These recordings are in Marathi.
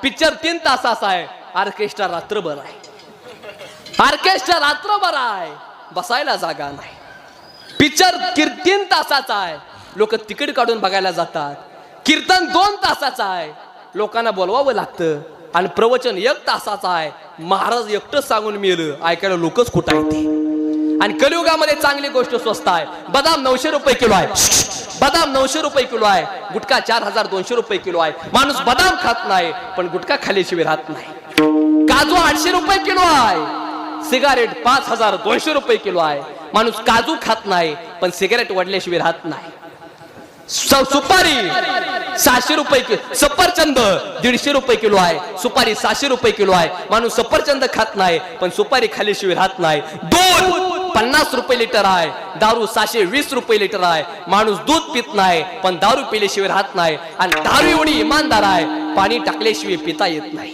पिक्चर 3 तासाचा आहे, ऑर्केस्ट्रा रात्रभर आहे. ऑर्केस्ट्रा रात्रभर आहे, बसायला जागा नाही. पिक्चर 3 तासाचा आहे, लोक तिकीट काढून बघायला जातात. कीर्तन 2 तासाचा आहे, लोकांना बोलवावं लागतं. आणि प्रवचन 1 तासाचा आहे, महाराज एकटंच सांगून मेलं, ऐकायला लोकच कुठं येते. आणि कलियुगामध्ये चांगली गोष्ट स्वस्त आहे. बदाम 900 रुपये किलो आहे, बदाम 900 रुपये किलो आहे. गुटखा 4200 रुपये किलो आहे. माणूस बदाम खात नाही पण गुटखा खाल्ल्याशिवाय राहत नाही. काजू 800 रुपये किलो आहे, सिगारेट 5200 रुपये किलो आहे. माणूस काजू खात नाही पण सिगारेट वडल्याशिवाय राहत नाही. सुपारी 600 रुपये किलो, सफरचंद 150 रुपये किलो आहे, सुपारी 600 रुपये किलो आहे. माणूस सफरचंद खात नाही पण सुपारी खाल्ल्याशिवाय राहत नाही. दूध 50 रुपये लिटर आहे, दारू 620 रुपये लिटर आहे. माणूस दूध पित नाही पण दारू पिल्याशिवाय राहत नाही. आणि दारू एवढी इमानदार आहे, पाणी टाकल्याशिवाय पिता येत नाही.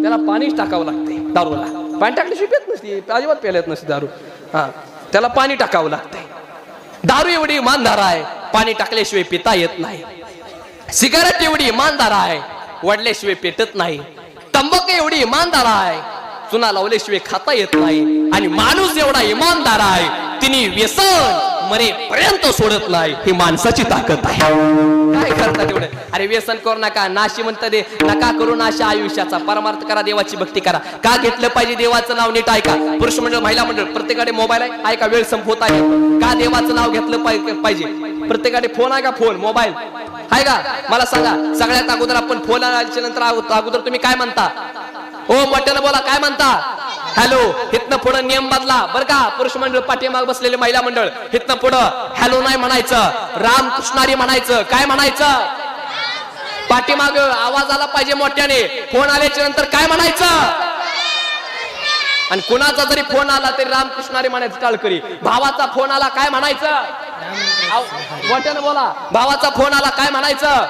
त्याला पाणीच टाकावं लागते दारूला. पाणी टाकल्याशिवाय पित नसते, अजिबात प्यायला येत नसते दारू. हा, त्याला पाणी टाकावं लागते. दारू एवढी इमानदार आहे, पाणी टाकल्याशिवाय पिता येत नाही. सिगारेट एवढी इमानदार आहे, वडल्याशिवाय पेटत नाही. तंबाखू एवढी इमानदार आहे, चुना लावल्याशिवाय खाता येत नाही. आणि माणूस एवढा इमानदार आहे, तिने व्यसन मरेपर्यंत सोडत नाही. ही माणसाची ताकद आहे. काय करता तेवढं? अरे व्यसन करू नका, नाशी म्हणता दे नका करू नाशा आयुष्याचा. परमार्थ करा, देवाची भक्ती करा. का घेतलं पाहिजे देवाचं नाव? नीट ऐका. पुरुष मंडळ, महिला मंडळ, प्रत्येकाकडे मोबाईल आहे. ऐका, वेळ संपवत आहे. का देवाचं नाव घेतलं पाहिजे? प्रत्येकाकडे फोन आहे का? फोन, मोबाईल आहे का? मला सांगा, सगळ्यात अगोदर आपण फोन आल्याच्या नंतर अगोदर तुम्ही काय म्हणता? ओ मोठ्यानं बोला, काय म्हणता? हॅलो. हितनं पुढं नियम बदला बरं का. पुरुष मंडळ, पाठीमाग बसलेले महिला मंडळ, हितनं पुढं हॅलो नाही म्हणायचं, रामकृष्णारी म्हणायचं. काय म्हणायचं? पाठीमाग आवाज आला पाहिजे मोठ्याने. फोन आल्याच्या नंतर काय म्हणायचं? आणि कुणाचा जरी फोन आला तरी रामकृष्णारी म्हणायचं टाळकरी. भावाचा फोन आला काय म्हणायचं? मोठ्यानं बोला. भावाचा फोन आला काय म्हणायचं?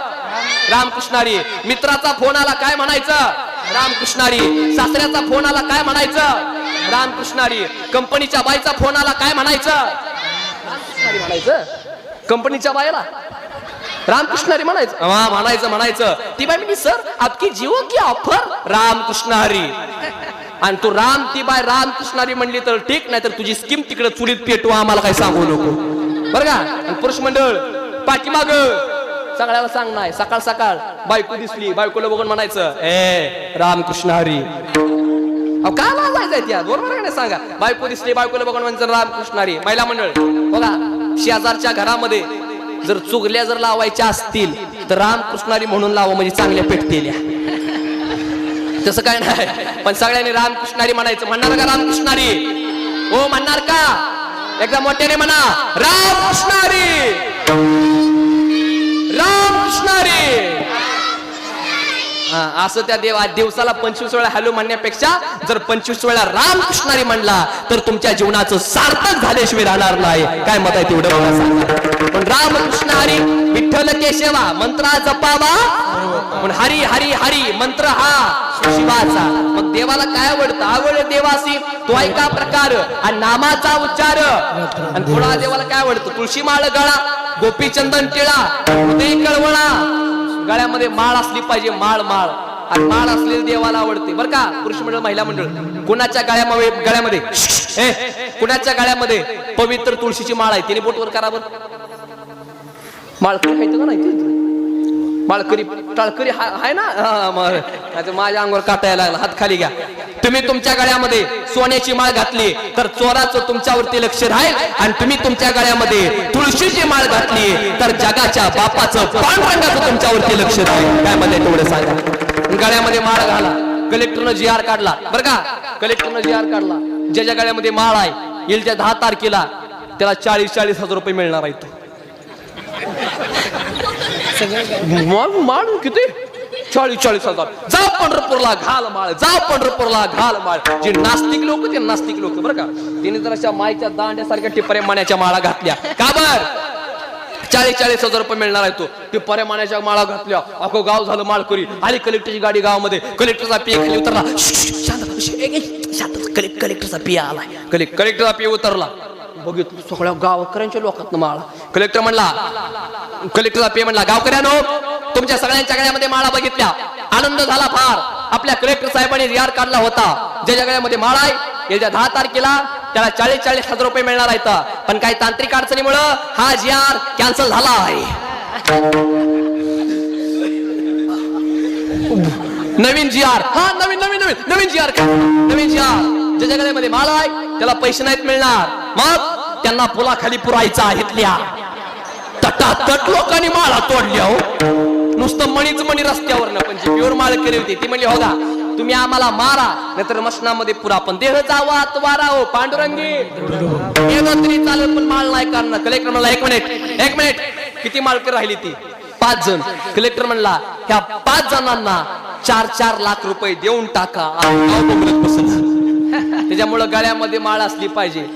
रामकृष्णारी. मित्राचा फोन आला काय म्हणायचं? रामकृष्णारी. सासऱ्याचा फोन आला काय म्हणायचं? रामकृष्णारी. कंपनीच्या बाईचा फोन आला काय म्हणायचं? रामकृष्णारी म्हणायचं. कंपनीच्या बाईला रामकृष्णारी म्हणायचं. म्हणायचं. ती बाई म्हणजे सर आपकी जिओ की ऑफर? रामकृष्णारी. आणि तू ती बाय रामकृष्णारी म्हणली तर ठीक, नाही तर तुझी स्कीम तिकडे चुलीत पेटवा, आम्हाला काही सांगू नको बरं का. आणि पुरुष मंडळ पाठीमाग सगळ्याला सांग नाही. सकाळ सकाळ बायको दिसली, बायकोला बघून म्हणायचं ए रामकृष्णारी. काय लाजायचं त्या? बरोबर का नाही सांगा. बायको दिसली, बायकोला बघून म्हणायचं रामकृष्णारी. महिला मंडळ बघा, शेजारच्या घरामध्ये जर चुगल्या जर लावायच्या असतील तर रामकृष्णारी म्हणून लावा, म्हणजे चांगल्या पेटतेल्या. तसं काय नाही, पण सगळ्यांनी रामकृष्णारी म्हणायचं. म्हणणार का रामकृष्णारी? हो म्हणणार का? एकदा मोठ्याने म्हणा, रामकृष्णारी, रामकृष्णारी. असं त्या दिवसाला 25 वेळा हॅलो म्हणण्यापेक्षा जर 25 वेळा रामकृष्णारी म्हणला तर तुमच्या जीवनाचं सार्थक झाल्याशिवाय राहणार नाही. काय मत आहे तेवढं मला सांगा. पण रामकृष्णारी, विठ्ठल केशवा मंत्रा जपावा, पण हरी हरी हरी मंत्र हा शिवाचा. मग देवाला काय आवडतं? आवड देवासी तो ऐका प्रकार आणि नामाचा उच्चार. आणि थोडा देवाला काय आवडतं? तुळशी माळ गळा, गोपीचंदन टिळा, हृदय कळवळा. गळ्यामध्ये माळ असली पाहिजे, माळ माळ. आणि माळ असलेली देवाला आवडते बरं का. पुरुष मंडळ, महिला मंडळ, कुणाच्या गळ्यामध्ये कुणाच्या गळ्यामध्ये पवित्र तुळशीची माळ आहे? तिने बोटवर करा बरं. माळकरी खायचं का नाही? माळकरी टाळकरी आहे ना. माझ्या अंगावर काटायला लागला, हात खाली घ्या. तुम्ही तुमच्या गळ्यामध्ये सोन्याची माळ घातली तर चोराचं तुमच्यावरती लक्ष राहील. आणि तुम्ही तुमच्या गळ्यामध्ये तुळशीची माळ घातली तर जगाच्या बापाचं पांडुरंगाचं तुमच्यावरती लक्ष राहील. काय मध्ये तेवढं सांगा. गळ्यामध्ये माळ घाला. कलेक्टरनं GR काढला बरं का. कलेक्टरनं GR काढला, ज्याच्या गळ्यामध्ये माळ आहे येईल त्या 10 तारखेला त्याला 40-40 हजार रुपये मिळणार आहेत. माळ किती? 40-40 हजार. जा पंढरपूरला घाल माळ, जा पंढरपूरला घाल माळ. जे नास्तिक लोक, ते नास्तिक लोक बरं का, तिने जर अशा मायच्या दांड्यासारख्या टिपऱ्या माण्याच्या माळा घातल्या. का बर? 40-40 हजार रुपये मिळणार आहे. तो टिपऱ्या माण्याच्या माळा घातल्या, अख्खं गाव झालं माळकरी. आली कलेक्टरची गाडी गावामध्ये, कलेक्टरचा पी खाली उतरला. कलेक्टरचा पी आलाय. कलेक्टरचा पी उतरला. बघितलं सगळ्या गावकऱ्यांच्या लोकांना माळा. कलेक्टर म्हणला, कलेक्टरचा पी म्हणला, गावकऱ्यानो तुमच्या सगळ्यांच्या गळ्यामध्ये माळा बघितल्या, आनंद झाला फार. आपल्या कलेक्टर साहेबांनी रियार काढला होता, ज्याच्या गळ्यामध्ये माळा आहे येत्या 10 तारखेला त्याला 40,000 रुपये मिळणार आहेत. पण काही तांत्रिक अडचणीमुळे हा जिआर कॅन्सल झाला आहे. नवीन जिआर, हा नवीन नवीन नवीन नवीन जिआर, नवीन जिआर. ज्याच्या गळ्यामध्ये माळा आहे त्याला पैसे नाहीत मिळणार. मग त्यांना पुलाखाली पुरायचा इथल्या तटातट लोकांनी माळा तोडल्या. हो, नुसतं मणीच मणी रस्त्यावर. पण जी प्युअर माळ केली होती ती म्हणली, हो का तुम्ही आम्हाला मारा नाहीतर मशनामध्ये पुरा, पण देह जावा आतवारा. हो पांडुरंगी तरी चालेल पण माळ नाही करणार. कलेक्टर म्हणला, एक मिनिट किती माळकरी राहिली ती? 5 जण. कलेक्टर म्हणला, ह्या 5 जणांना 4-4 लाख रुपये देऊन टाका. त्याच्यामुळे गळ्यामध्ये माळ असली पाहिजे.